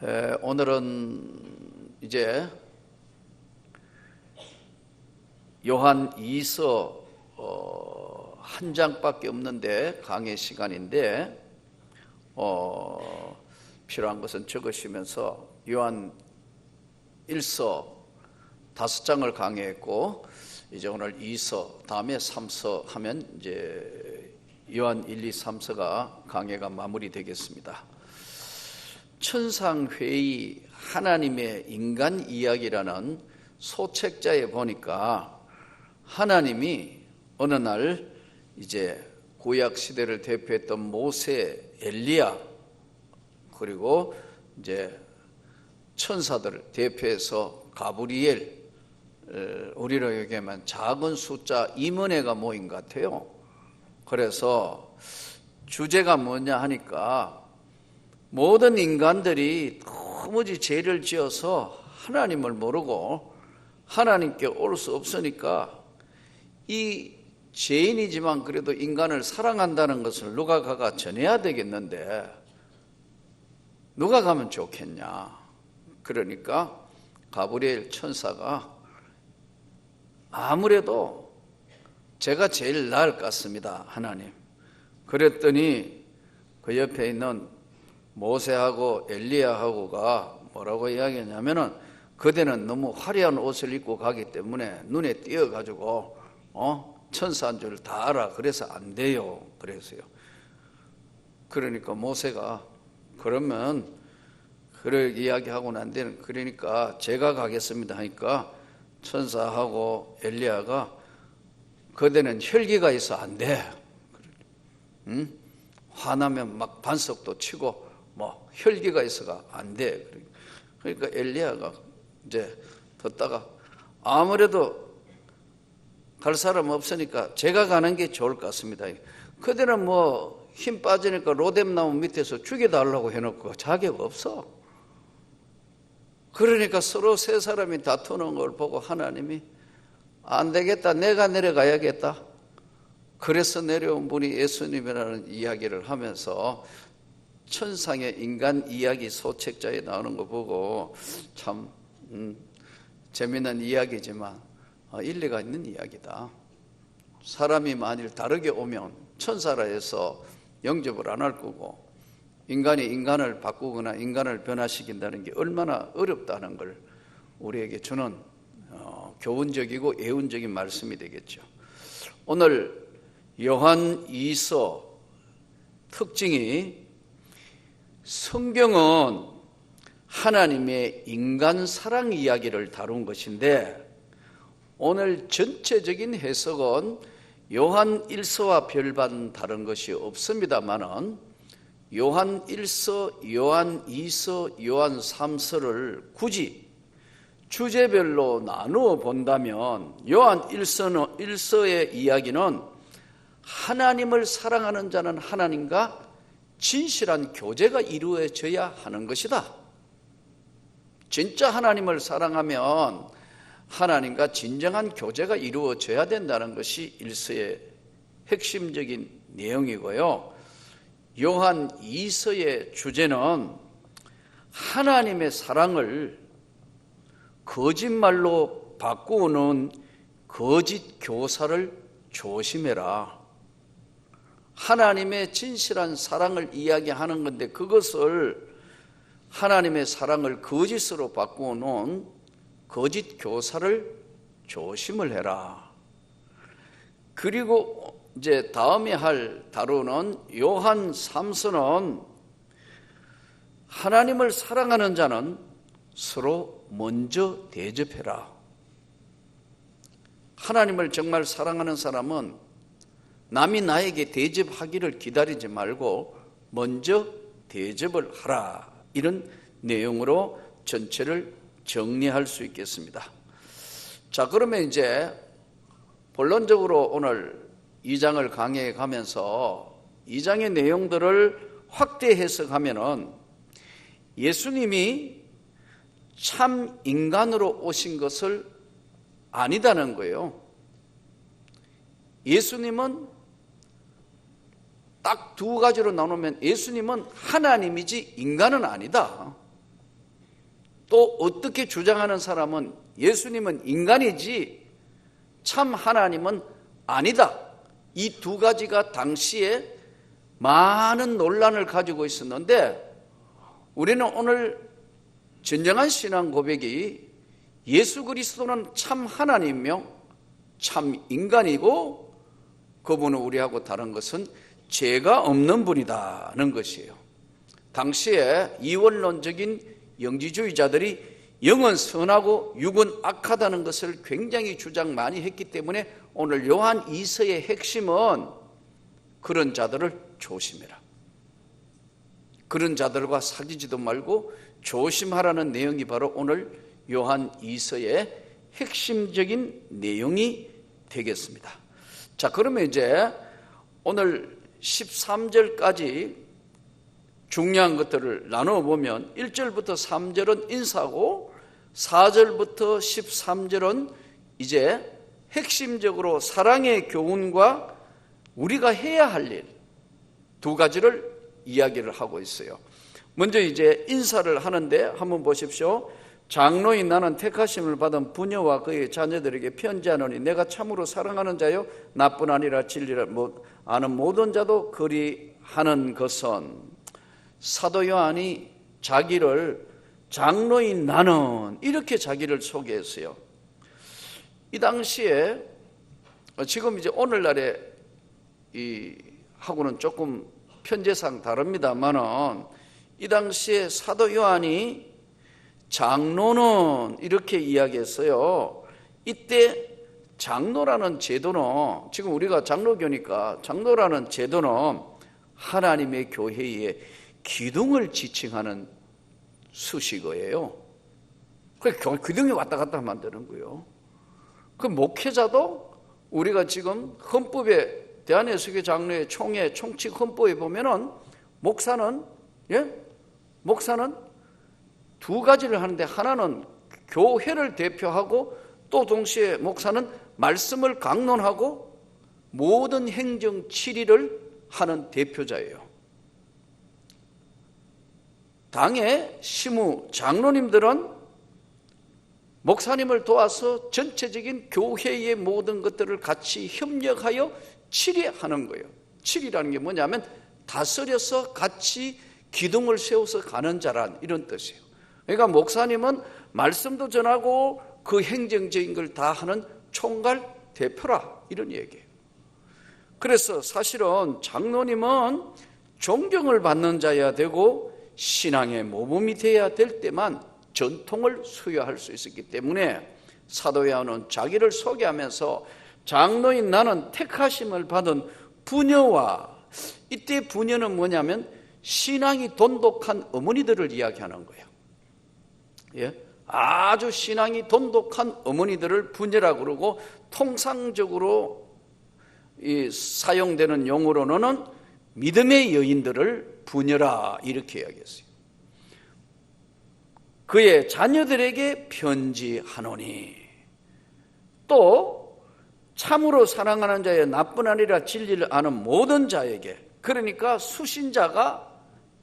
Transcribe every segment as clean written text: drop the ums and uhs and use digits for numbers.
오늘은 이제 요한 2서 한 장밖에 없는데 강의 시간인데 필요한 것은 적으시면서 요한 1서 5장을 강의했고 이제 오늘 2서 다음에 3서 하면 이제 요한 1, 2, 3서가 강의가 마무리되겠습니다. 천상회의 하나님의 인간 이야기라는 소책자에 보니까 하나님이 어느 날 이제 구약 시대를 대표했던 모세, 엘리야 그리고 이제 천사들을 대표해서 가브리엘, 우리로 얘기하면 작은 숫자 임원회가 모인 것 같아요. 그래서 주제가 뭐냐 하니까 모든 인간들이 도무지 죄를 지어서 하나님을 모르고 하나님께 올 수 없으니까 이 죄인이지만 그래도 인간을 사랑한다는 것을 누가 가가 전해야 되겠는데 누가 가면 좋겠냐. 그러니까 가브리엘 천사가 아무래도 제가 제일 나을 것 같습니다, 하나님. 그랬더니 그 옆에 있는 모세하고 엘리야하고가 뭐라고 이야기했냐면은 그대는 너무 화려한 옷을 입고 가기 때문에 눈에 띄어가지고 천사인 줄 다 알아. 그래서 안 돼요. 그래서요. 그러니까 모세가 그러면 그렇게 이야기하고 난 데는 그러니까 제가 가겠습니다 하니까 천사하고 엘리야가 그대는 혈기가 있어 안 돼. 화나면 막 반석도 치고 뭐 혈기가 있어가 안 돼. 그러니까 엘리야가 이제 듣다가 아무래도 갈 사람 없으니까 제가 가는 게 좋을 것 같습니다. 그들은 뭐 힘 빠지니까 로뎀나무 밑에서 죽여달라고 해놓고 자격 없어. 그러니까 서로 세 사람이 다투는 걸 보고 하나님이 안 되겠다, 내가 내려가야겠다. 그래서 내려온 분이 예수님이라는 이야기를 하면서 천상의 인간 이야기 소책자에 나오는 거 보고 참 재미난 이야기지만 일리가 있는 이야기다. 사람이 만일 다르게 오면 천사라 해서 영접을 안 할 거고 인간이 인간을 바꾸거나 인간을 변화시킨다는 게 얼마나 어렵다는 걸 우리에게 주는 교훈적이고 예훈적인 말씀이 되겠죠. 오늘 요한 2서 특징이 성경은 하나님의 인간 사랑 이야기를 다룬 것인데 오늘 전체적인 해석은 요한 1서와 별반 다른 것이 없습니다만은 요한 1서, 요한 2서, 요한 3서를 굳이 주제별로 나누어 본다면 요한 1서의 이야기는 하나님을 사랑하는 자는 하나님과 진실한 교제가 이루어져야 하는 것이다. 진짜 하나님을 사랑하면 하나님과 진정한 교제가 이루어져야 된다는 것이 1서의 핵심적인 내용이고요. 요한 2서의 주제는 하나님의 사랑을 거짓말로 바꾸는 거짓 교사를 조심해라. 하나님의 진실한 사랑을 이야기하는 건데 그것을 하나님의 사랑을 거짓으로 바꾸는 거짓 교사를 조심을 해라. 그리고 이제 다음에 다루는 요한 3서는 하나님을 사랑하는 자는 서로 먼저 대접해라. 하나님을 정말 사랑하는 사람은 남이 나에게 대접하기를 기다리지 말고 먼저 대접을 하라. 이런 내용으로 전체를 정리할 수 있겠습니다. 자, 그러면 이제 본론적으로 오늘 2장을 강의해 가면서 2장의 내용들을 확대 해석하면은 예수님이 참 인간으로 오신 것을 아니다는 거예요. 예수님은 딱 두 가지로 나누면 예수님은 하나님이지 인간은 아니다. 또 어떻게 주장하는 사람은 예수님은 인간이지 참 하나님은 아니다. 이 두 가지가 당시에 많은 논란을 가지고 있었는데, 우리는 오늘 진정한 신앙 고백이 예수 그리스도는 참 하나님이며 참 인간이고 그분은 우리하고 다른 것은 죄가 없는 분이다는 것이에요. 당시에 이원론적인 영지주의자들이 영은 선하고 육은 악하다는 것을 굉장히 주장 많이 했기 때문에 오늘 요한 2서의 핵심은 그런 자들을 조심해라, 그런 자들과 사귀지도 말고 조심하라는 내용이 바로 오늘 요한 2서의 핵심적인 내용이 되겠습니다. 자, 그러면 이제 오늘 13절까지 중요한 것들을 나누어 보면 1절부터 3절은 인사고 4절부터 13절은 이제 핵심적으로 사랑의 교훈과 우리가 해야 할 일 두 가지를 이야기를 하고 있어요. 먼저 이제 인사를 하는데 한번 보십시오. 장로인 나는 택하심을 받은 부녀와 그의 자녀들에게 편지하노니 내가 참으로 사랑하는 자요 나뿐 아니라 진리를 아는 모든 자도 그리하는 것은, 사도 요한이 자기를 장로인 나는 이렇게 자기를 소개했어요. 이 당시에 지금 이제 오늘날에 이 하고는 조금 편제상 다릅니다만은 이 당시에 사도 요한이 장로는 이렇게 이야기했어요. 이때 장로라는 제도는, 지금 우리가 장로교니까 장로라는 제도는 하나님의 교회의 기둥을 지칭하는 수식어예요. 그래서 기둥이 왔다 갔다 하면 되는 거예요. 그 목회자도 우리가 지금 헌법에 대한예수교 장로회 총회 총칙 헌법에 보면은 목사는 두 가지를 하는데, 하나는 교회를 대표하고 또 동시에 목사는 말씀을 강론하고 모든 행정 치리를 하는 대표자예요. 당의 시무 장로님들은 목사님을 도와서 전체적인 교회의 모든 것들을 같이 협력하여 치리하는 거예요. 치리라는 게 뭐냐면 다스려서 같이 기둥을 세워서 가는 자란 이런 뜻이에요. 그러니까 목사님은 말씀도 전하고 그 행정적인 걸 다 하는 총괄 대표라 이런 얘기예요. 그래서 사실은 장로님은 존경을 받는 자여야 되고 신앙의 모범이 되어야 될 때만 전통을 수여할 수 있었기 때문에 사도 요한은 자기를 소개하면서 장로인 나는 택하심을 받은 부녀와, 이때 부녀는 뭐냐면 신앙이 돈독한 어머니들을 이야기하는 거예요. 예? 아주 신앙이 돈독한 어머니들을 부녀라고 그러고, 통상적으로 사용되는 용어로는 믿음의 여인들을 부녀라 이렇게 이야기했어요. 그의 자녀들에게 편지하노니, 또 참으로 사랑하는 자의 나뿐 아니라 진리를 아는 모든 자에게, 그러니까 수신자가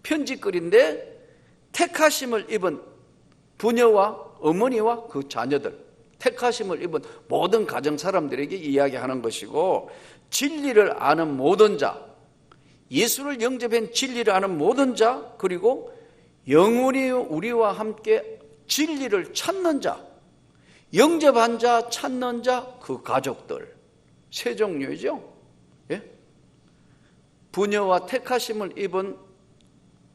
편지글인데 택하심을 입은 부녀와 어머니와 그 자녀들, 택하심을 입은 모든 가정 사람들에게 이야기하는 것이고, 진리를 아는 모든 자, 예수를 영접한 진리를 아는 모든 자, 그리고 영원히 우리와 함께 진리를 찾는 자, 영접한 자, 찾는 자, 그 가족들, 세 종류이죠. 예? 부녀와 택하심을 입은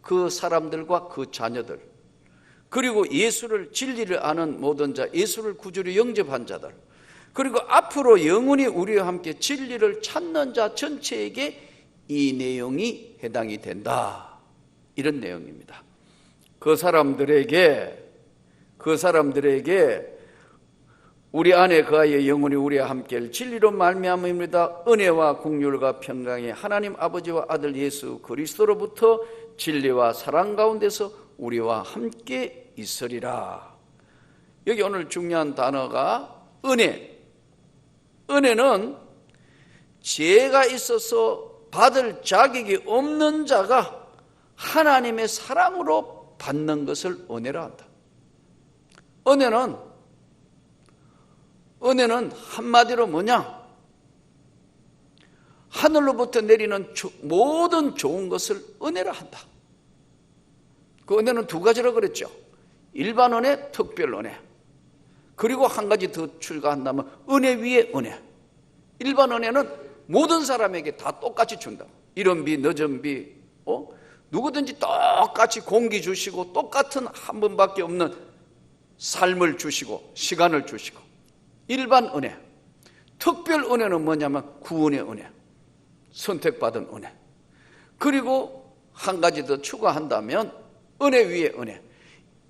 그 사람들과 그 자녀들, 그리고 예수를, 진리를 아는 모든 자, 예수를 구주로 영접한 자들, 그리고 앞으로 영원히 우리와 함께 진리를 찾는 자 전체에게 이 내용이 해당이 된다, 이런 내용입니다. 그 사람들에게 우리 안에 그하여 영원히 우리와 함께 진리로 말미암음이다. 은혜와 공률과 평강이 하나님 아버지와 아들 예수 그리스도로부터 진리와 사랑 가운데서 우리와 함께 있으리라. 여기 오늘 중요한 단어가 은혜. 은혜는 죄가 있어서 받을 자격이 없는 자가 하나님의 사랑으로 받는 것을 은혜라 한다. 은혜는 한마디로 뭐냐? 하늘로부터 내리는 모든 좋은 것을 은혜라 한다. 그 은혜는 두 가지라고 그랬죠. 일반 은혜, 특별 은혜. 그리고 한 가지 더 추가한다면 은혜 위에 은혜. 일반 은혜는 모든 사람에게 다 똑같이 준다. 이른 비 늦은 비 누구든지 똑같이 공기 주시고 똑같은 한 번밖에 없는 삶을 주시고 시간을 주시고. 일반 은혜. 특별 은혜는 뭐냐면 구원의 은혜, 선택받은 은혜. 그리고 한 가지 더 추가한다면 은혜 위에 은혜.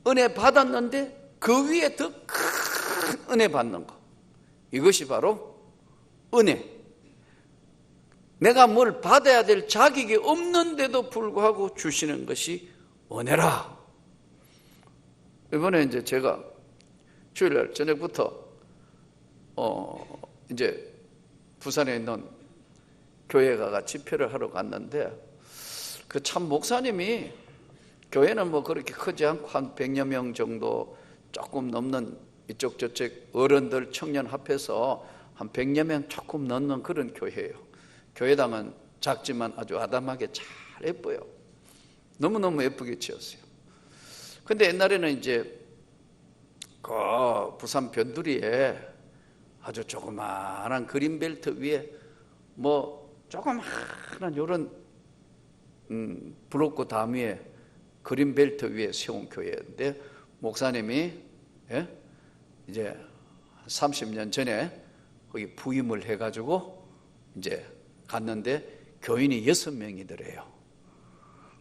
은혜 받았는데 그 위에 더 큰 은혜 받는 거. 이것이 바로 은혜. 내가 뭘 받아야 될 자격이 없는데도 불구하고 주시는 것이 은혜라. 이번에 이제 제가 주일날 저녁부터 이제 부산에 있는 교회 가가 집회를 하러 갔는데 그 참 목사님이 교회는 뭐 그렇게 크지 않고 한 100여 명 정도 조금 넘는 이쪽 저쪽 어른들 청년 합해서 한 100여 명 조금 넘는 그런 교회예요. 교회당은 작지만 아주 아담하게 잘 예뻐요. 너무너무 예쁘게 지었어요. 근데 옛날에는 이제 그 부산 변두리에 아주 조그마한 그린벨트 위에 뭐 조그마한 요런 브로커 담 위에 그린벨트 위에 세운 교회인데 목사님이 이제 30년 전에 거기 부임을 해가지고 이제 갔는데 교인이 6명이더래요.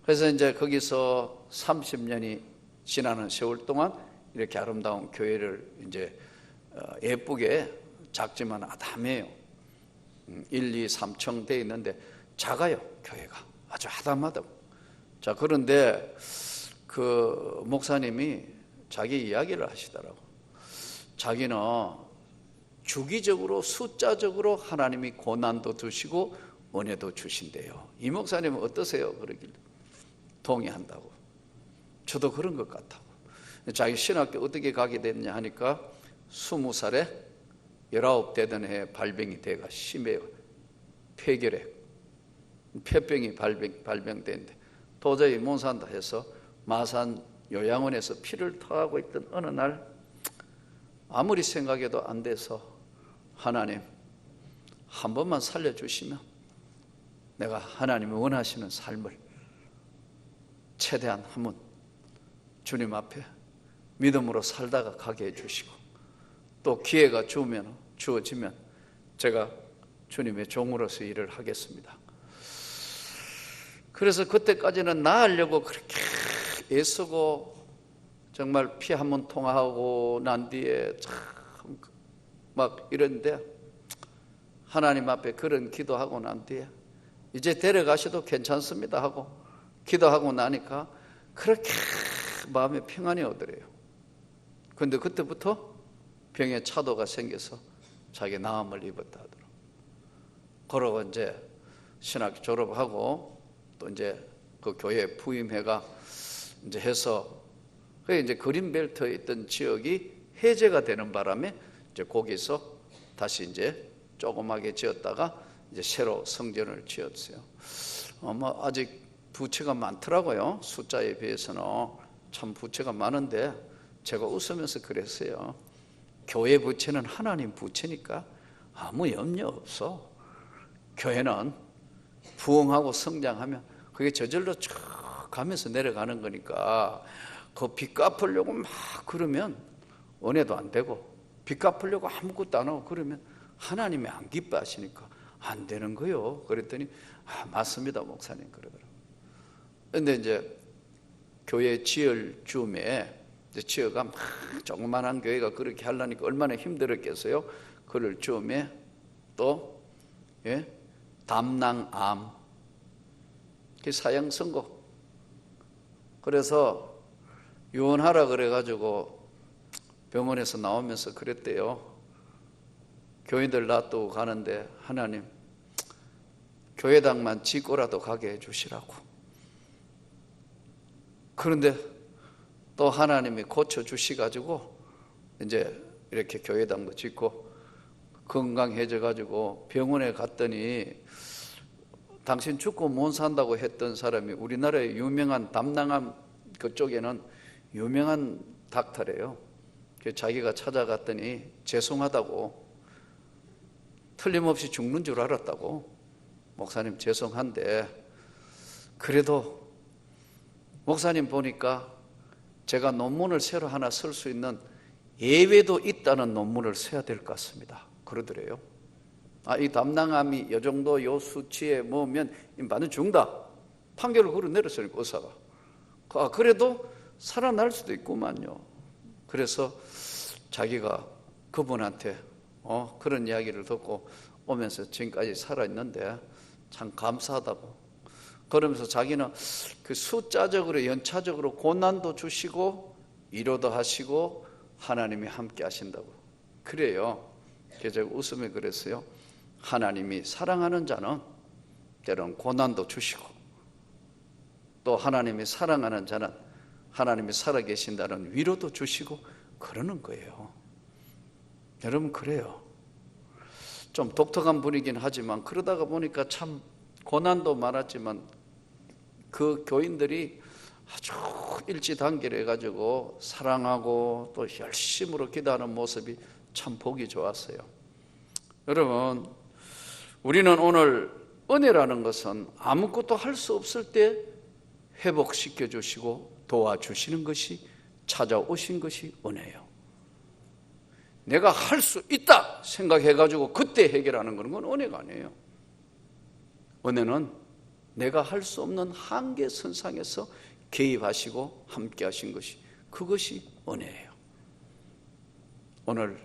그래서 이제 거기서 30년이 지나는 세월 동안 이렇게 아름다운 교회를 이제 예쁘게 작지만 아담해요. 1, 2, 3층 돼 있는데 작아요. 교회가 아주 아담하다고. 자, 그런데 그 목사님이 자기 이야기를 하시더라고. 자기는 주기적으로 숫자적으로 하나님이 고난도 주시고 은혜도 주신대요. 이 목사님은 어떠세요? 그러길래 동의한다고. 저도 그런 것 같다고. 자기 신학교 어떻게 가게 됐냐 하니까 20살에 19 되던 해에 발병이 돼가 심해요. 폐결핵, 폐병이 발병됐는데 도저히 못 산다 해서 마산 요양원에서 피를 토하고 있던 어느 날 아무리 생각해도 안 돼서 하나님 한 번만 살려주시면 내가 하나님이 원하시는 삶을 최대한 한번 주님 앞에 믿음으로 살다가 가게 해주시고 또 기회가 주어지면 제가 주님의 종으로서 일을 하겠습니다. 그래서 그때까지는 나으려고 그렇게 애쓰고 정말 피 한 번 통하고 난 뒤에 참 막 이런데 하나님 앞에 그런 기도하고 난 뒤에 이제 데려가셔도 괜찮습니다 하고 기도하고 나니까 그렇게 마음에 평안이 오더래요. 그런데 그때부터 병에 차도가 생겨서 자기 나음을 입었다 하더라고요. 그러고 이제 신학교 졸업하고 또 이제 그 교회 부임회가 이제 해서 그 이제 그린벨트에 있던 지역이 해제가 되는 바람에 이제 거기서 다시 이제 조그맣게 지었다가 이제 새로 성전을 지었어요. 뭐 아직 부채가 많더라고요. 숫자에 비해서는 참 부채가 많은데 제가 웃으면서 그랬어요. 교회 부채는 하나님 부채니까 아무 염려 없어. 교회는 부흥하고 성장하면 그게 저절로 쭉 가면서 내려가는 거니까 그 빚 갚으려고 막 그러면 은혜도 안 되고 빚 갚으려고 아무것도 안 하고 그러면 하나님이 안 기뻐하시니까 안 되는 거요. 그랬더니 맞습니다 목사님 그러더라고요. 그런데 이제 교회 지을 즈음에 지어가 막 조그만한 교회가 그렇게 하려니까 얼마나 힘들었겠어요. 그럴 즈음에 또 담낭암 사형 선고. 그래서 유언하라 그래가지고 병원에서 나오면서 그랬대요. 교인들 놔두고 가는데 하나님 교회당만 짓고라도 가게 해주시라고. 그런데 또 하나님이 고쳐주시가지고 이제 이렇게 교회당도 짓고 건강해져 가지고 병원에 갔더니 당신 죽고 못 산다고 했던 사람이 우리나라의 유명한 담낭암 그쪽에는 유명한 닥터래요. 자기가 찾아갔더니 죄송하다고, 틀림없이 죽는 줄 알았다고, 목사님 죄송한데 그래도 목사님 보니까 제가 논문을 새로 하나 쓸 수 있는 예외도 있다는 논문을 써야 될 것 같습니다. 그러더래요. 이 담낭암이 이 정도 요 수치에 뭐면 반은 죽는다 판결을 그러 내렸으니까 의사가 그래도 살아날 수도 있구만요. 그래서 자기가 그분한테 그런 이야기를 듣고 오면서 지금까지 살아있는데 참 감사하다고, 그러면서 자기는 그 숫자적으로 연차적으로 고난도 주시고 위로도 하시고 하나님이 함께 하신다고 그래요. 그래서 제가 웃으며 그랬어요. 하나님이 사랑하는 자는 때로는 고난도 주시고, 또 하나님이 사랑하는 자는 하나님이 살아계신다는 위로도 주시고 그러는 거예요. 여러분, 그래요. 좀 독특한 분이긴 하지만 그러다가 보니까 참 고난도 많았지만 그 교인들이 아주 일치단결해 가지고 사랑하고 또 열심으로 기도하는 모습이 참 보기 좋았어요. 여러분, 우리는 오늘 은혜라는 것은 아무것도 할 수 없을 때 회복시켜 주시고 도와주시는 것이, 찾아오신 것이 은혜예요. 내가 할 수 있다 생각해 가지고 그때 해결하는 건 은혜가 아니에요. 은혜는 내가 할 수 없는 한계 선상에서 개입하시고 함께 하신 것이, 그것이 은혜예요. 오늘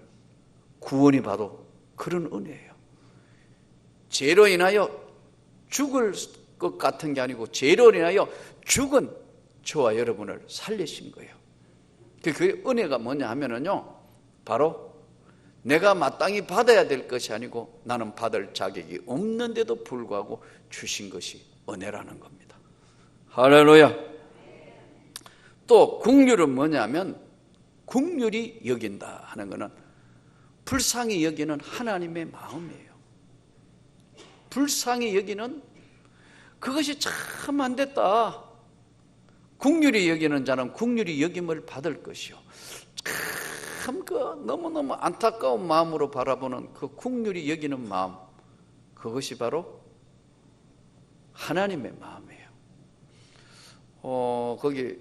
구원이 바로 그런 은혜예요. 죄로 인하여 죽을 것 같은 게 아니고 죄로 인하여 죽은 저와 여러분을 살리신 거예요. 그 은혜가 뭐냐 하면은요, 바로 내가 마땅히 받아야 될 것이 아니고 나는 받을 자격이 없는데도 불구하고 주신 것이 은혜라는 겁니다. 할렐루야. 또 긍휼은 뭐냐면, 긍휼히 여긴다 하는 것은 불쌍히 여기는 하나님의 마음이에요. 불쌍히 여기는, 그것이 참 안 됐다, 긍휼히 여기는 자는 긍휼히 여김을 받을 것이요, 참 너무너무 안타까운 마음으로 바라보는 그 긍휼히 여기는 마음, 그것이 바로 하나님의 마음이에요. 거기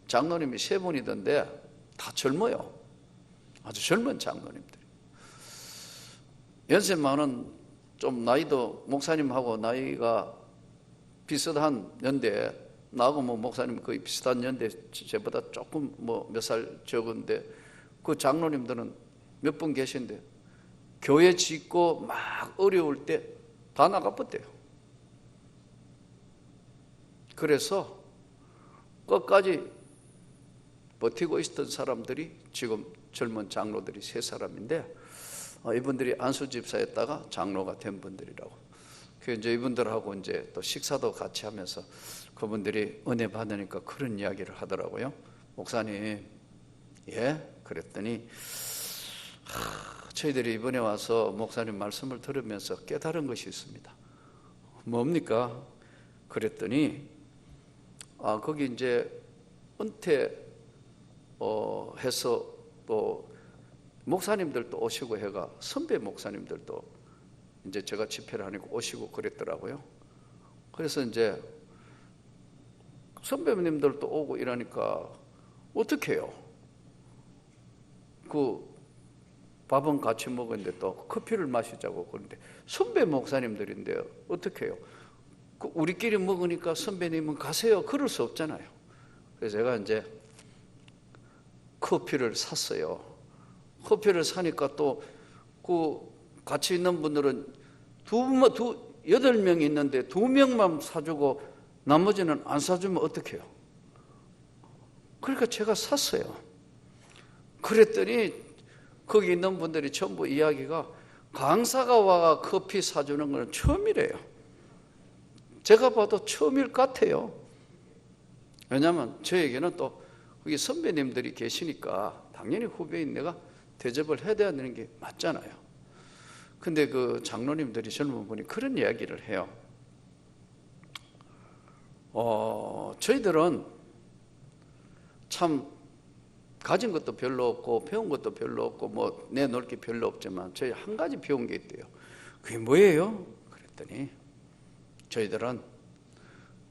장로님이 세 분이던데 다 젊어요. 아주 젊은 장로님들이. 연세 많은, 좀 나이도 목사님하고 나이가 비슷한 연대, 나하고 목사님 거의 비슷한 연대, 저보다 조금 몇 살 적은데 그 장로님들은 몇 분 계신데 교회 짓고 막 어려울 때 다 나가버렸대요. 그래서 끝까지 버티고 있었던 사람들이 지금 젊은 장로들이 세 사람인데, 이분들이 안수 집사였다가 장로가 된 분들이라고. 그 이제 이분들하고 이제 또 식사도 같이 하면서 그분들이 은혜 받으니까 그런 이야기를 하더라고요. 목사님, 예? 그랬더니 저희들이 이번에 와서 목사님 말씀을 들으면서 깨달은 것이 있습니다. 뭡니까? 그랬더니 거기 이제 해서 또 목사님들도 오시고 해가, 선배 목사님들도 이제 제가 집회를 하니까 오시고 그랬더라고요. 그래서 이제 선배님들도 오고 이러니까 어떻게 해요? 그 밥은 같이 먹었는데 또 커피를 마시자고 그러는데 선배 목사님들인데 어떻게 해요? 우리끼리 먹으니까 선배님은 가세요, 그럴 수 없잖아요. 그래서 제가 이제 커피를 샀어요. 커피를 사니까 또 그 같이 있는 분들은 8명이 있는데 2명만 사주고 나머지는 안 사주면 어떡해요? 그러니까 제가 샀어요. 그랬더니 거기 있는 분들이 전부 이야기가, 강사가 와가 커피 사주는 건 처음이래요. 제가 봐도 처음일 것 같아요. 왜냐하면 저에게는 또 거기 선배님들이 계시니까 다 당연히 후배인 내가 대접을 해야 되는 게 맞잖아요. 근데 그 장로님들이 젊은 분이 그런 이야기를 해요. 저희들은 참 가진 것도 별로 없고 배운 것도 별로 없고 뭐 내놓을 게 별로 없지만 저희 한 가지 배운 게 있대요. 그게 뭐예요? 그랬더니 저희들은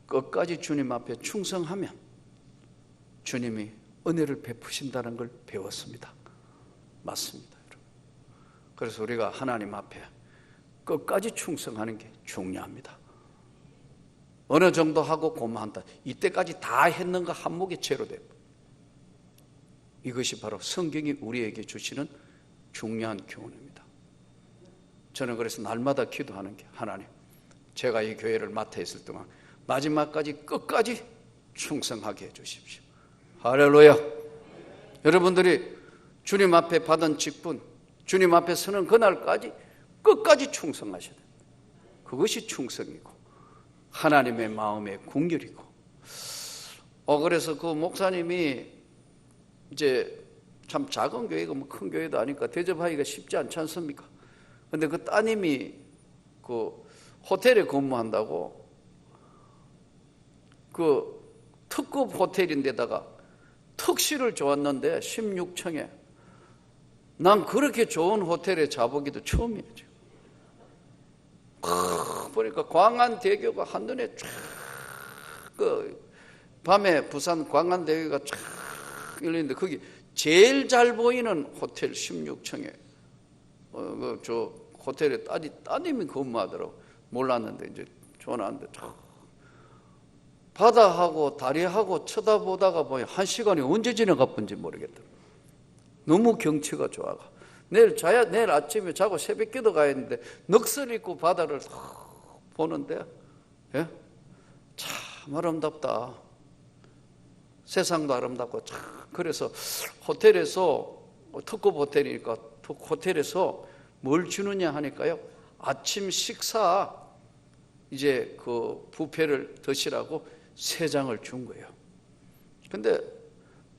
끝까지 주님 앞에 충성하면 주님이 은혜를 베푸신다는 걸 배웠습니다. 맞습니다, 여러분. 그래서 우리가 하나님 앞에 끝까지 충성하는 게 중요합니다. 어느 정도 하고 고마한다. 이때까지 다 했는가 한목의 죄로 되고. 이것이 바로 성경이 우리에게 주시는 중요한 교훈입니다. 저는 그래서 날마다 기도하는 게 하나님, 제가 이 교회를 맡아 있을 동안 마지막까지 끝까지 충성하게 해주십시오. 할렐루야. 여러분들이 주님 앞에 받은 직분, 주님 앞에 서는 그날까지 끝까지 충성하셔야 됩니다. 그것이 충성이고 하나님의 마음의 궁결이고. 그래서 그 목사님이 이제 참 작은 교회가 뭐 큰 교회도 아니까 대접하기가 쉽지 않지 않습니까? 근데 그 따님이 그 호텔에 근무한다고 그 특급 호텔인데다가 특실을 줘왔는데 16층에 난 그렇게 좋은 호텔에 자보기도 처음이에요. 보니까 광안대교가 한눈에 쫙 그 밤에 부산 광안대교가 쫙 열리는데 거기 제일 잘 보이는 호텔 16층에 저 호텔에 따님이 근무하더라고. 몰랐는데 이제 전화 왔는데 바다하고 다리하고 쳐다보다가 보니 1시간이 언제 지나가 본지 모르겠더라고. 너무 경치가 좋아가. 내일 아침에 자고 새벽기도 가야 했는데 넋을 잃고 바다를 보는데, 예? 참 아름답다. 세상도 아름답고 참. 그래서 호텔에서 특급 호텔이니까 호텔에서 뭘 주느냐 하니까요, 아침 식사 이제 그 뷔페를 드시라고 3장을 준 거예요. 근데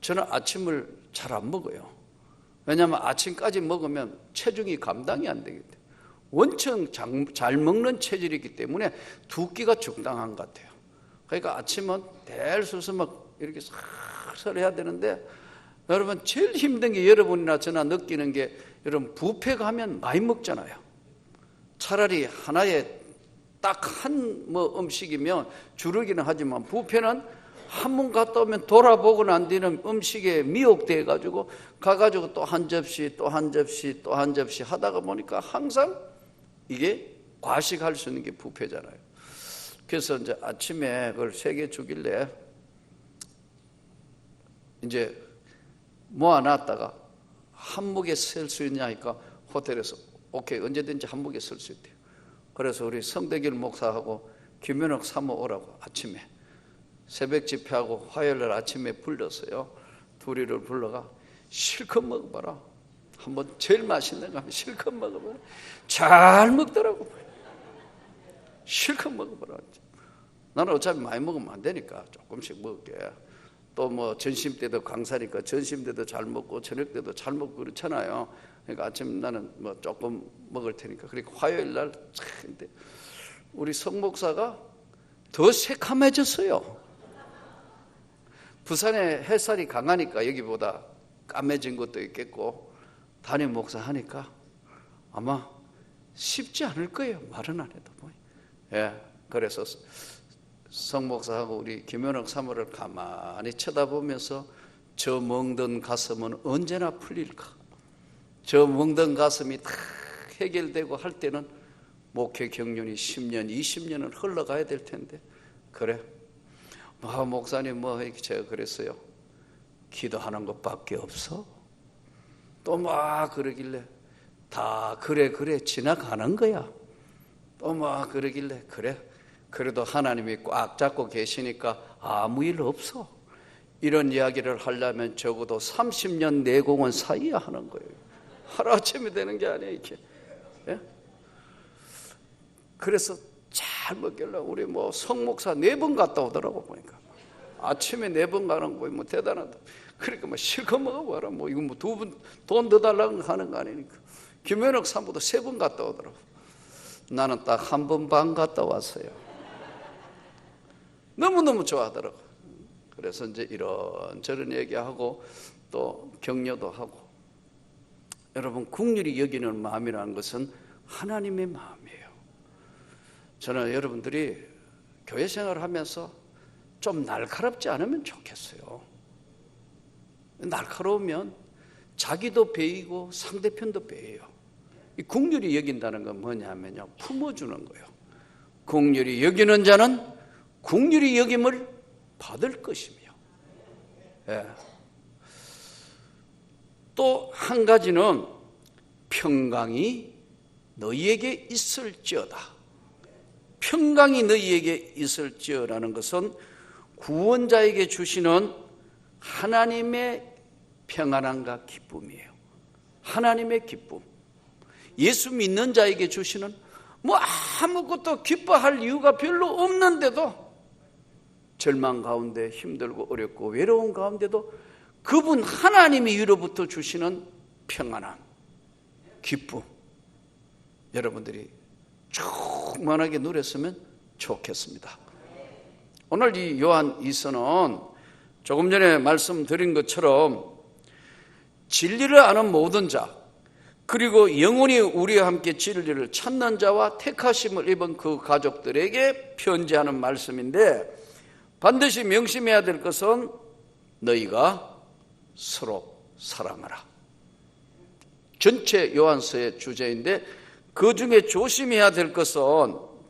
저는 아침을 잘 안 먹어요. 왜냐하면 아침까지 먹으면 체중이 감당이 안 되기 때문에. 원청 잘 먹는 체질이기 때문에 2끼가 적당한 것 같아요. 그러니까 아침은 대수스막 이렇게 살살 해야 되는데, 여러분 제일 힘든 게 여러분이나 저나 느끼는 게, 여러분 뷔페 가면 많이 먹잖아요. 차라리 하나에 딱 한 뭐 음식이면 주르기는 하지만 뷔페는 한 번 갔다 오면 돌아보고 난 뒤는 음식에 미혹돼 가지고 가가지고 또 한 접시 또 한 접시 또 한 접시 하다가 보니까 항상 이게 과식할 수 있는 게 뷔페잖아요. 그래서 이제 아침에 그걸 3개 주길래 이제 모아놨다가 한목에 쓸 수 있냐 하니까 호텔에서 오케이, 언제든지 한목에 쓸 수 있대요. 그래서 우리 성대길 목사하고 김현옥 사모 오라고 아침에 새벽 집회하고 화요일날 아침에 불렀어요. 둘이를 불러가 실컷 먹어봐라. 한번 제일 맛있는 거 하면 실컷 먹어봐라. 잘 먹더라고. 실컷 먹어봐라. 나는 어차피 많이 먹으면 안 되니까 조금씩 먹을게. 또 뭐 점심 때도 강사니까 점심 때도 잘 먹고 저녁 때도 잘 먹고 그렇잖아요. 그러니까 아침 나는 뭐 조금 먹을 테니까. 그러니까 화요일 날 근데 우리 성 목사가 더 새카매졌어요. 부산에 햇살이 강하니까 여기보다 까매진 것도 있겠고, 담임 목사 하니까 아마 쉽지 않을 거예요. 말은 안 해도. 예, 그래서 성 목사하고 우리 김현옥 사모를 가만히 쳐다보면서 저 멍든 가슴은 언제나 풀릴까? 저 멍든 가슴이 다 해결되고 할 때는 목회 경륜이 10년, 20년은 흘러가야 될 텐데. 그래, 목사님 제가 그랬어요. 기도하는 것밖에 없어? 또 막 그러길래 다 그래 지나가는 거야. 또 막 그러길래 그래, 그래도 하나님이 꽉 잡고 계시니까 아무 일 없어. 이런 이야기를 하려면 적어도 30년 내공은 사이야 하는 거예요. 하루아침에 되는 게 아니에요, 이렇게. 예? 그래서 잘 먹길래 우리 성목사 4번 갔다 오더라고. 보니까 아침에 4번 가는 거예요. 대단하다. 그러니까 뭐 실컷 먹어봐라. 뭐 이거 뭐 2번 돈 더 달라고 하는 거 아니니까. 김현욱 사모도 3번 갔다 오더라고. 나는 딱 1번 반 갔다 왔어요. 너무너무 좋아하더라고. 그래서 이제 이런저런 얘기하고 또 격려도 하고. 여러분, 국률이 여기는 마음이라는 것은 하나님의 마음이에요. 저는 여러분들이 교회 생활을 하면서 좀 날카롭지 않으면 좋겠어요. 날카로우면 자기도 베이고 상대편도 베여요. 이 국률이 여긴다는 건 뭐냐면요, 품어주는 거예요. 국률이 여기는 자는 국률이 여김을 받을 것이며, 예. 또 한 가지는 평강이 너희에게 있을지어다. 평강이 너희에게 있을지어라는 것은 구원자에게 주시는 하나님의 평안함과 기쁨이에요. 하나님의 기쁨. 예수 믿는 자에게 주시는 뭐 아무것도 기뻐할 이유가 별로 없는데도 절망 가운데 힘들고 어렵고 외로운 가운데도 그분 하나님이 위로부터 주시는 평안함, 기쁨, 여러분들이 충만하게 누렸으면 좋겠습니다. 오늘 이 요한 2서는 조금 전에 말씀드린 것처럼 진리를 아는 모든 자, 그리고 영원히 우리와 함께 진리를 찾는 자와 택하심을 입은 그 가족들에게 편지하는 말씀인데, 반드시 명심해야 될 것은 너희가 서로 사랑하라. 전체 요한서의 주제인데, 그 중에 조심해야 될 것은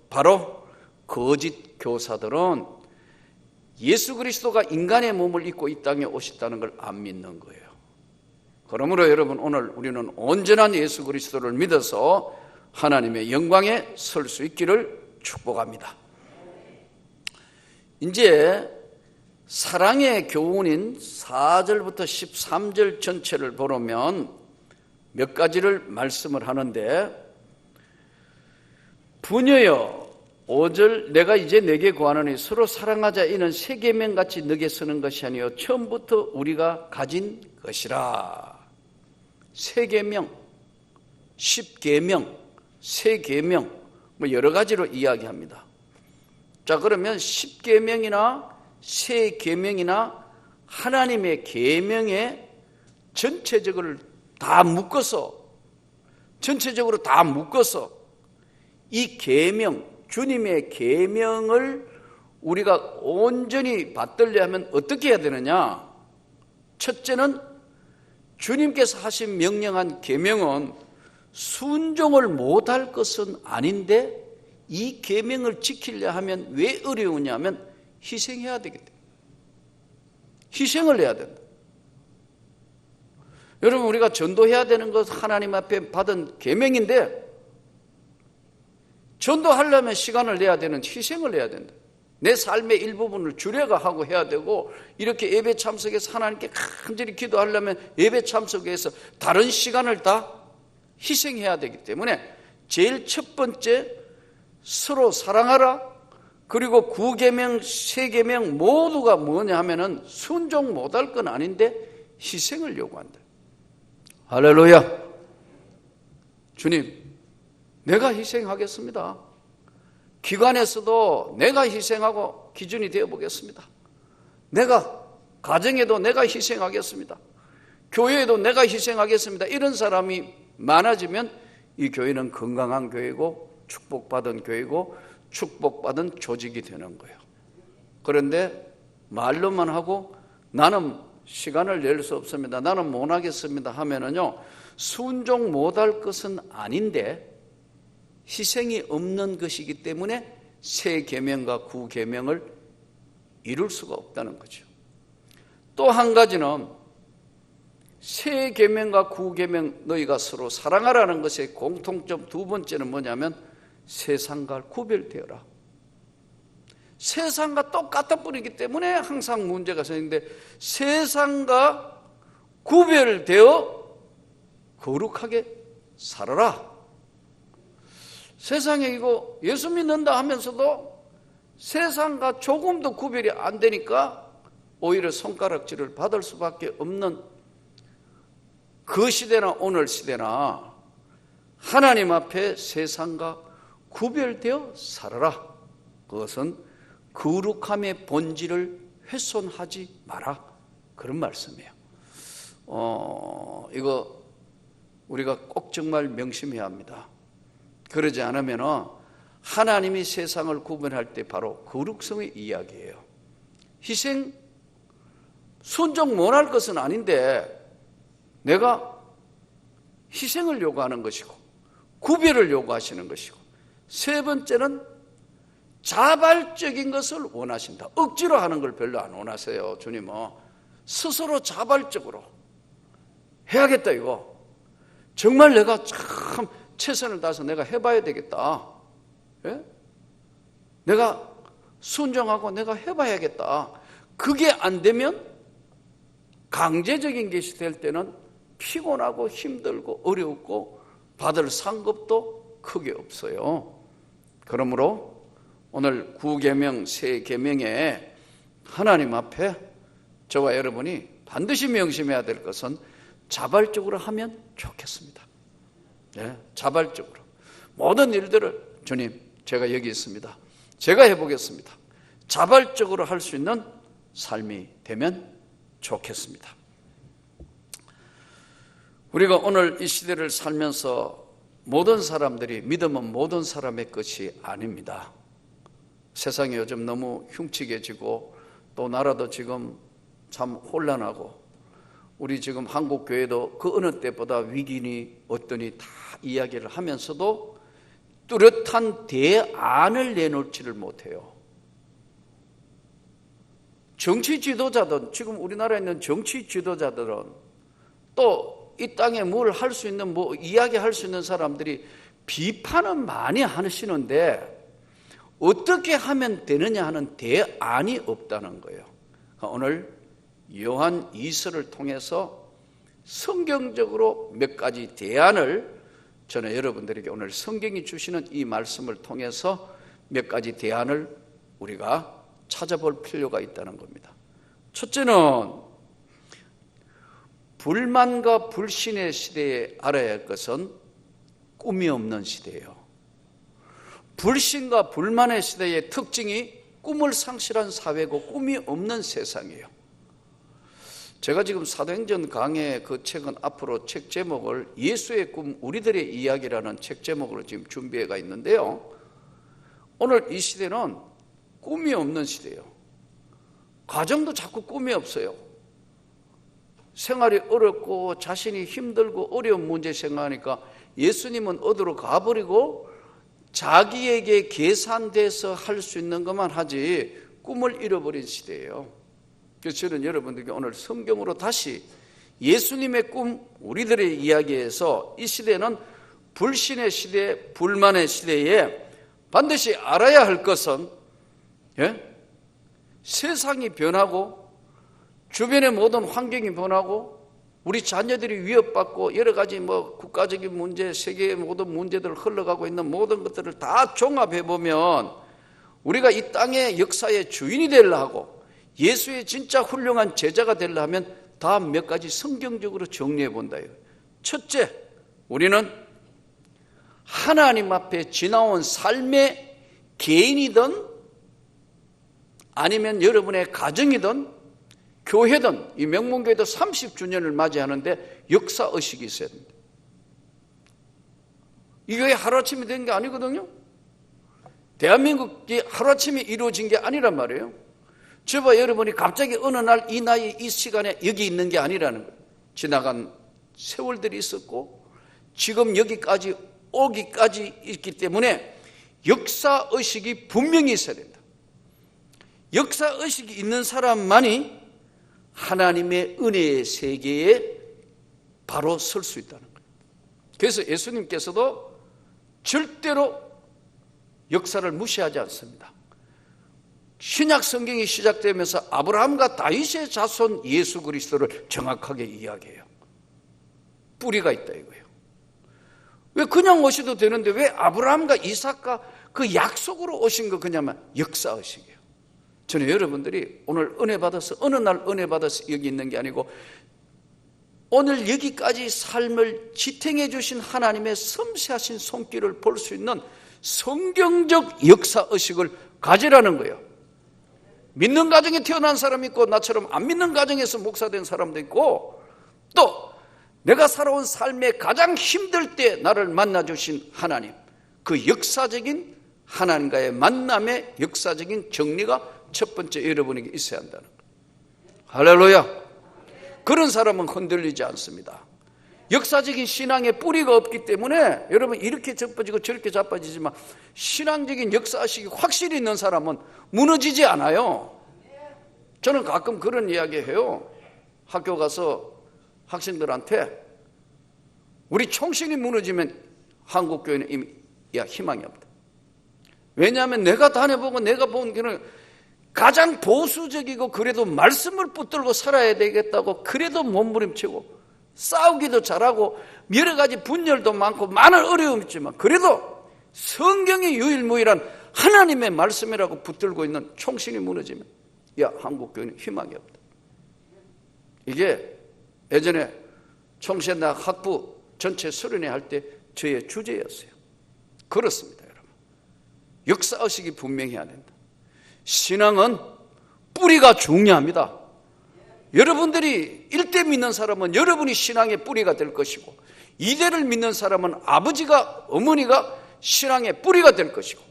바로 거짓 교사들은 예수 그리스도가 인간의 몸을 입고 이 땅에 오셨다는 걸 안 믿는 거예요. 그러므로 여러분, 오늘 우리는 온전한 예수 그리스도를 믿어서 하나님의 영광에 설 수 있기를 축복합니다. 이제 사랑의 교훈인 4절부터 13절 전체를 보면 몇 가지를 말씀을 하는데, 부녀여 5절 내가 이제 내게 구하노니 서로 사랑하자. 이는 새 계명같이 너게 쓰는 것이 아니요 처음부터 우리가 가진 것이라. 새 계명, 10계명, 새 계명 뭐 여러 가지로 이야기합니다. 자, 그러면 10계명이나 새 계명이나 하나님의 계명에 전체적으로 다 묶어서 이 계명, 주님의 계명을 우리가 온전히 받들려 하면 어떻게 해야 되느냐? 첫째는 주님께서 하신 명령한 계명은 순종을 못할 것은 아닌데, 이 계명을 지키려 하면 왜 어려우냐면 희생해야 되기 때문에. 희생을 해야 된다. 여러분, 우리가 전도해야 되는 것 하나님 앞에 받은 계명인데, 전도하려면 시간을 내야 되는, 희생을 해야 된다. 내 삶의 일부분을 주례가 하고 해야 되고, 이렇게 예배 참석해서 하나님께 간절히 기도하려면 예배 참석해서 다른 시간을 다 희생해야 되기 때문에 제일 첫 번째, 서로 사랑하라. 그리고 9계명, 10계명 모두가 뭐냐 하면은 순종 못할 건 아닌데 희생을 요구한다. 할렐루야. 주님, 내가 희생하겠습니다. 기관에서도 내가 희생하고 기준이 되어 보겠습니다. 내가 가정에도 내가 희생하겠습니다. 교회에도 내가 희생하겠습니다. 이런 사람이 많아지면 이 교회는 건강한 교회고 축복받은 교회고 축복받은 조직이 되는 거예요. 그런데 말로만 하고 나는 시간을 낼 수 없습니다, 나는 못 하겠습니다 하면은요, 순종 못할 것은 아닌데 희생이 없는 것이기 때문에 새 계명과 9계명을 이룰 수가 없다는 거죠. 또 한 가지는 새 계명과 9계명 너희가 서로 사랑하라는 것의 공통점 두 번째는 뭐냐면 세상과 구별되어라. 세상과 똑같아 버리기 때문에 항상 문제가 생기는데, 세상과 구별되어 거룩하게 살아라. 세상에 이거 예수 믿는다 하면서도 세상과 조금도 구별이 안 되니까 오히려 손가락질을 받을 수밖에 없는 그 시대나 오늘 시대나 하나님 앞에 세상과 구별되어 살아라. 그것은 거룩함의 본질을 훼손하지 마라. 그런 말씀이에요. 이거 우리가 꼭 정말 명심해야 합니다. 그러지 않으면 하나님이 세상을 구분할 때 바로 거룩성의 이야기예요. 희생, 순종 못할 것은 아닌데 내가 희생을 요구하는 것이고 구별을 요구하시는 것이고, 세 번째는 자발적인 것을 원하신다. 억지로 하는 걸 별로 안 원하세요. 주님은 스스로 자발적으로 해야겠다. 이거 정말 내가 참 최선을 다해서 내가 해봐야 되겠다. 예? 내가 순종하고 내가 해봐야겠다. 그게 안 되면 강제적인 것이 될 때는 피곤하고 힘들고 어렵고 받을 상급도 크게 없어요. 그러므로 오늘 9계명, 새 계명에 하나님 앞에 저와 여러분이 반드시 명심해야 될 것은 자발적으로 하면 좋겠습니다. 네, 자발적으로 모든 일들을 주님, 제가 여기 있습니다. 제가 해보겠습니다. 자발적으로 할 수 있는 삶이 되면 좋겠습니다. 우리가 오늘 이 시대를 살면서 모든 사람들이, 믿음은 모든 사람의 것이 아닙니다. 세상이 요즘 너무 흉측해지고 또 나라도 지금 참 혼란하고, 우리 지금 한국 교회도 그 어느 때보다 위기니 어떠니 다 이야기를 하면서도 뚜렷한 대안을 내놓지를 못해요. 정치 지도자든, 지금 우리나라에 있는 정치 지도자들은 또 이 땅에 뭘 할 수 있는, 뭐 이야기할 수 있는 사람들이 비판은 많이 하시는데 어떻게 하면 되느냐 하는 대안이 없다는 거예요. 오늘 요한 2서를 통해서 성경적으로 몇 가지 대안을 저는 여러분들에게 오늘 성경이 주시는 이 말씀을 통해서 몇 가지 대안을 우리가 찾아볼 필요가 있다는 겁니다. 첫째는 불만과 불신의 시대에 알아야 할 것은 꿈이 없는 시대예요. 불신과 불만의 시대의 특징이 꿈을 상실한 사회고 꿈이 없는 세상이에요. 제가 지금 사도행전 강해 그 책은 앞으로 책 제목을 예수의 꿈 우리들의 이야기라는 책 제목으로 지금 준비해가 있는데요, 오늘 이 시대는 꿈이 없는 시대예요. 가정도 자꾸 꿈이 없어요. 생활이 어렵고 자신이 힘들고 어려운 문제 생각하니까 예수님은 어디로 가버리고 자기에게 계산돼서 할 수 있는 것만 하지 꿈을 잃어버린 시대예요. 그래서 저는 여러분들께 오늘 성경으로 다시 예수님의 꿈 우리들의 이야기에서 이 시대는 불신의 시대, 불만의 시대에 반드시 알아야 할 것은, 세상이 변하고 주변의 모든 환경이 변하고 우리 자녀들이 위협받고 여러 가지 국가적인 문제, 세계의 모든 문제들 흘러가고 있는 모든 것들을 다 종합해 보면 우리가 이 땅의 역사의 주인이 되려 하고 예수의 진짜 훌륭한 제자가 되려 하면 다음 몇 가지 성경적으로 정리해 본다. 첫째, 우리는 하나님 앞에 지나온 삶의 개인이든 아니면 여러분의 가정이든 교회든, 이 명문교회도 30주년을 맞이하는데 역사의식이 있어야 됩니다. 이 교회 하루아침에 된 게 아니거든요. 대한민국이 하루아침에 이루어진 게 아니란 말이에요. 저와 여러분이 갑자기 어느 날 이 나이 이 시간에 여기 있는 게 아니라는 거예요. 지나간 세월들이 있었고 지금 여기까지 오기까지 있기 때문에 역사의식이 분명히 있어야 된다. 역사의식이 있는 사람만이 하나님의 은혜의 세계에 바로 설 수 있다는 거예요. 그래서 예수님께서도 절대로 역사를 무시하지 않습니다. 신약 성경이 시작되면서 아브라함과 다윗의 자손 예수 그리스도를 정확하게 이야기해요. 뿌리가 있다 이거예요. 왜 그냥 오셔도 되는데 왜 아브라함과 이삭과 그 약속으로 오신 거 그냐면 역사의식이에요. 저는 여러분들이 오늘 은혜 받아서 어느 날 은혜 받아서 여기 있는 게 아니고 오늘 여기까지 삶을 지탱해 주신 하나님의 섬세하신 손길을 볼 수 있는 성경적 역사의식을 가지라는 거예요. 믿는 가정에 태어난 사람이 있고 나처럼 안 믿는 가정에서 목사된 사람도 있고 또 내가 살아온 삶의 가장 힘들 때 나를 만나주신 하나님, 그 역사적인 하나님과의 만남의 역사적인 정리가 첫 번째 여러분에게 있어야 한다는 거예요. 할렐루야. 그런 사람은 흔들리지 않습니다. 역사적인 신앙의 뿌리가 없기 때문에 여러분 이렇게 자빠지고 저렇게 자빠지지만 신앙적인 역사식이 확실히 있는 사람은 무너지지 않아요. 저는 가끔 그런 이야기 해요. 학교 가서 학생들한테 우리 총신이 무너지면 한국교회는 이미 희망이 없다. 왜냐하면 내가 다녀보고 내가 본 교회는 가장 보수적이고 그래도 말씀을 붙들고 살아야 되겠다고 그래도 몸부림치고 싸우기도 잘하고 여러 가지 분열도 많고 많은 어려움이 있지만 그래도 성경이 유일무이한 하나님의 말씀이라고 붙들고 있는 총신이 무너지면 한국교회는 희망이 없다. 이게 예전에 총신대학 학부 전체 수련회 할 때 저의 주제였어요. 그렇습니다, 여러분. 역사의식이 분명해야 된다. 신앙은 뿌리가 중요합니다. 여러분들이 1대 믿는 사람은 여러분이 신앙의 뿌리가 될 것이고 2대를 믿는 사람은 아버지가 어머니가 신앙의 뿌리가 될 것이고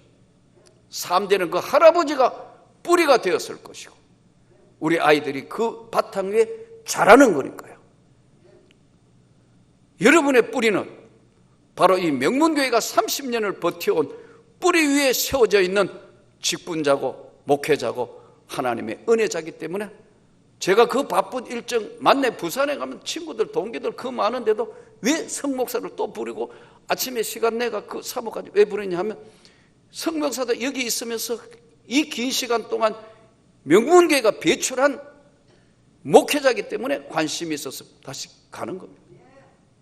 3대는 그 할아버지가 뿌리가 되었을 것이고 우리 아이들이 그 바탕 위에 자라는 거니까요. 여러분의 뿌리는 바로 이 명문교회가 30년을 버텨온 뿌리 위에 세워져 있는 직분자고 목회자고 하나님의 은혜자이기 때문에 제가 그 바쁜 일정 만내 부산에 가면 친구들 동기들 그 많은데도 왜 성목사를 또 부르고 아침에 시간 내가 그 사모까지 왜 부르냐 하면 성목사도 여기 있으면서 이 긴 시간 동안 명문교회가 배출한 목회자이기 때문에 관심이 있어서 다시 가는 겁니다.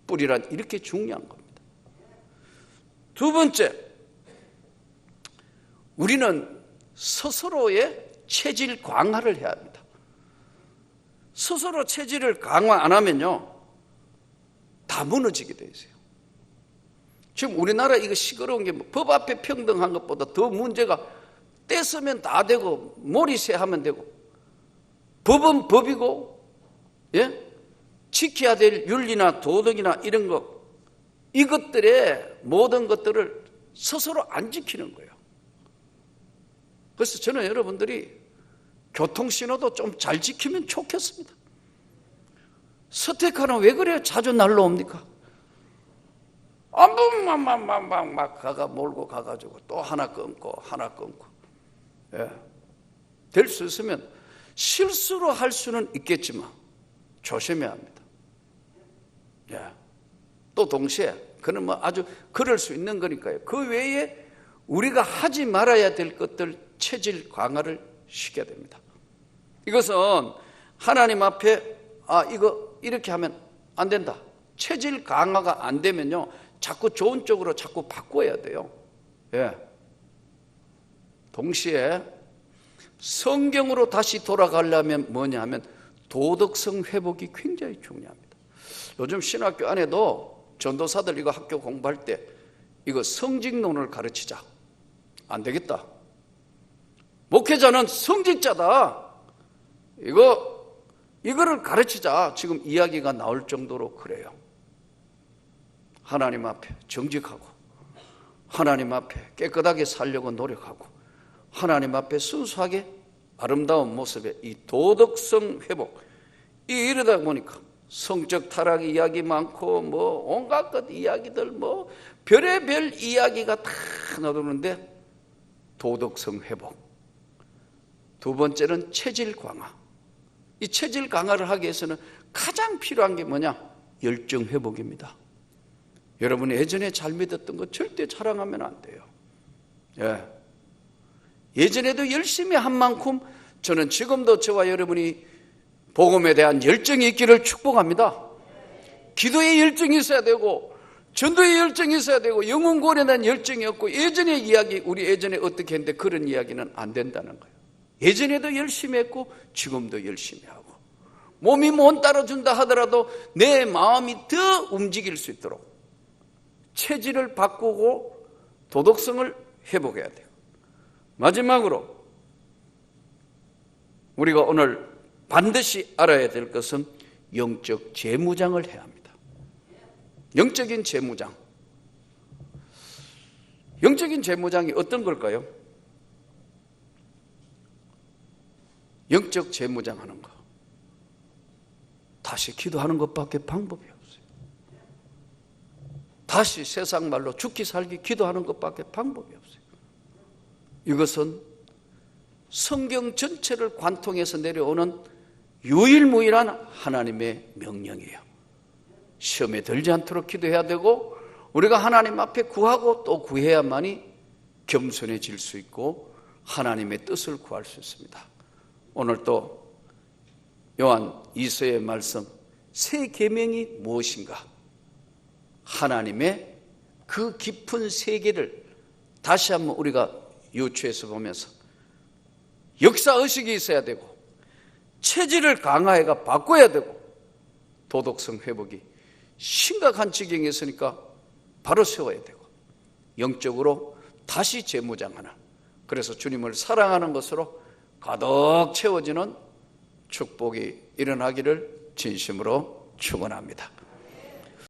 뿌리란 이렇게 중요한 겁니다. 두 번째, 우리는 스스로의 체질 강화를 해야 합니다. 스스로 체질을 강화 안 하면요 다 무너지게 돼 있어요. 지금 우리나라 이거 시끄러운 게 법 앞에 평등한 것보다 더 문제가 떼쓰면 다 되고 몰이세하면 되고 법은 법이고 지켜야 될 윤리나 도덕이나 이런 거 이것들의 모든 것들을 스스로 안 지키는 거예요. 그래서 저는 여러분들이 교통신호도 좀 잘 지키면 좋겠습니다. 서택하는 왜 그래요? 자주 날라옵니까? 안 보면 막 가가 몰고 가가지고 또 하나 끊고 될 수 있으면 실수로 할 수는 있겠지만 조심해야 합니다. 또 동시에 그는 아주 그럴 수 있는 거니까요. 그 외에 우리가 하지 말아야 될 것들 체질 강화를 시켜야 됩니다. 이것은 하나님 앞에 이거 이렇게 하면 안 된다. 체질 강화가 안 되면요 자꾸 좋은 쪽으로 자꾸 바꿔야 돼요. 동시에 성경으로 다시 돌아가려면 뭐냐 하면 도덕성 회복이 굉장히 중요합니다. 요즘 신학교 안에도 전도사들 이거 학교 공부할 때 이거 성직론을 가르치자. 안 되겠다. 목회자는 성직자다. 이거를 가르치자. 지금 이야기가 나올 정도로 그래요. 하나님 앞에 정직하고 하나님 앞에 깨끗하게 살려고 노력하고 하나님 앞에 순수하게 아름다운 모습의 이 도덕성 회복 이러다 보니까 성적 타락 이야기 많고 온갖 것 이야기들 별의별 이야기가 다 나오는데 도덕성 회복. 두 번째는 체질 강화. 이 체질 강화를 하기 위해서는 가장 필요한 게 뭐냐? 열정 회복입니다. 여러분이 예전에 잘 믿었던 거 절대 자랑하면 안 돼요. 예전에도 열심히 한 만큼 저는 지금도 저와 여러분이 복음에 대한 열정이 있기를 축복합니다. 기도의 열정이 있어야 되고 전도의 열정이 있어야 되고 영혼구원에 대한 열정이 없고 예전의 이야기 우리 예전에 어떻게 했는데 그런 이야기는 안 된다는 거예요. 예전에도 열심히 했고 지금도 열심히 하고, 몸이 못 따라준다 하더라도 내 마음이 더 움직일 수 있도록 체질을 바꾸고 도덕성을 회복해야 돼요. 마지막으로 우리가 오늘 반드시 알아야 될 것은 영적 재무장을 해야 합니다. 영적인 재무장. 영적인 재무장이 어떤 걸까요? 영적 재무장 하는 거, 다시 기도하는 것밖에 방법이 없어요. 다시 세상 말로 죽기 살기 기도하는 것밖에 방법이 없어요. 이것은 성경 전체를 관통해서 내려오는 유일무이한 하나님의 명령이에요. 시험에 들지 않도록 기도해야 되고, 우리가 하나님 앞에 구하고 또 구해야만이 겸손해질 수 있고 하나님의 뜻을 구할 수 있습니다. 오늘 또 요한 2서의 말씀, 새 계명이 무엇인가? 하나님의 그 깊은 세계를 다시 한번 우리가 유추해서 보면서 역사의식이 있어야 되고, 체질을 강화해가 바꿔야 되고, 도덕성 회복이 심각한 지경에 있으니까 바로 세워야 되고, 영적으로 다시 재무장하는, 그래서 주님을 사랑하는 것으로 가득 채워지는 축복이 일어나기를 진심으로 축원합니다.